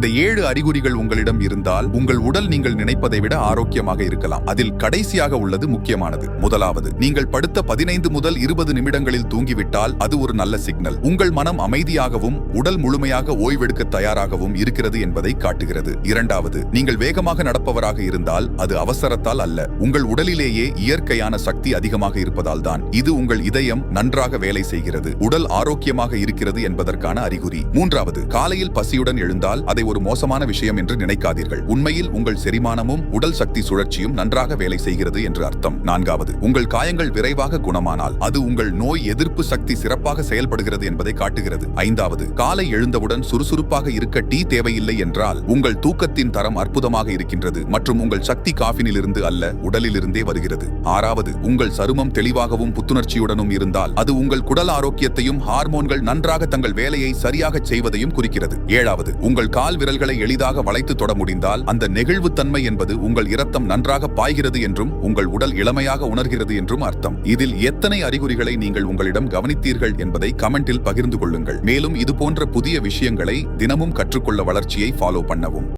இந்த 7 அறிகுறிகள் உங்களிடம் இருந்தால் உங்கள் உடல் நீங்கள் நினைப்பதை விட ஆரோக்கியமாக இருக்கலாம். அதில் கடைசியாக உள்ளது முக்கியமானது. முதலாவது, நீங்கள் படுத்த 15 முதல் 20 நிமிடங்களில் தூங்கிவிட்டால் அது ஒரு நல்ல சிக்னல். உங்கள் மனம் அமைதியாகவும் உடல் முழுமையாக ஓய்வெடுக்க தயாராகவும் இருக்கிறது என்பதை காட்டுகிறது. இரண்டாவது, நீங்கள் வேகமாக நடப்பவராக இருந்தால் அது அவசரத்தால் அல்ல, உங்கள் உடலிலேயே இயற்கையான சக்தி அதிகமாக இருப்பதால் தான். இது உங்கள் இதயம் நன்றாக வேலை செய்கிறது, உடல் ஆரோக்கியமாக இருக்கிறது என்பதற்கான அறிகுறி. மூன்றாவது, காலையில் பசியுடன் எழுந்தால் அதை ஒரு மோசமான விஷயம் என்று நினைக்காதீர்கள். உண்மையில் உங்கள் செரிமானமும் உடல் சக்தி சுழற்சியும் நன்றாக வேலை செய்கிறது என்று அர்த்தம். நான்காவது, உங்கள் காயங்கள் விரைவாக குணமானால் அது உங்கள் நோய் எதிர்ப்பு சக்தி சிறப்பாக செயல்படுகிறது என்பதை காட்டுகிறது. ஐந்தாவது, காலை எழுந்தவுடன் சுறுசுறுப்பாக இருக்க டீ தேவையில்லை என்றால் உங்கள் தூக்கத்தின் தரம் அற்புதமாக இருக்கின்றது மற்றும் உங்கள் சக்தி காஃபினிலிருந்து அல்ல, உடலிலிருந்தே வருகிறது. ஆறாவது, உங்கள் சருமம் தெளிவாகவும் புத்துணர்ச்சியுடனும் இருந்தால் அது உங்கள் குடல் ஆரோக்கியத்தையும் ஹார்மோன்கள் நன்றாக தங்கள் வேலையை சரியாக செய்வதையும் குறிக்கிறது. ஏழாவது, உங்கள் கால் விரல்களை எளிதாக வளைத்து தொட முடிந்தால் அந்த நெகிழ்வுத்தன்மை என்பது உங்கள் இரத்தம் நன்றாக பாய்கிறது என்றும் உங்கள் உடல் இளமையாக உணர்கிறது என்றும் அர்த்தம். இதில் எத்தனை அறிகுறிகளை நீங்கள் உங்களிடம் கவனித்தீர்கள் என்பதை கமெண்டில் பகிர்ந்து கொள்ளுங்கள். மேலும் இது போன்ற புதிய விஷயங்களை தினமும் கற்றுக்கொள்ள வளர்ச்சியை ஃபாலோ பண்ணவும்.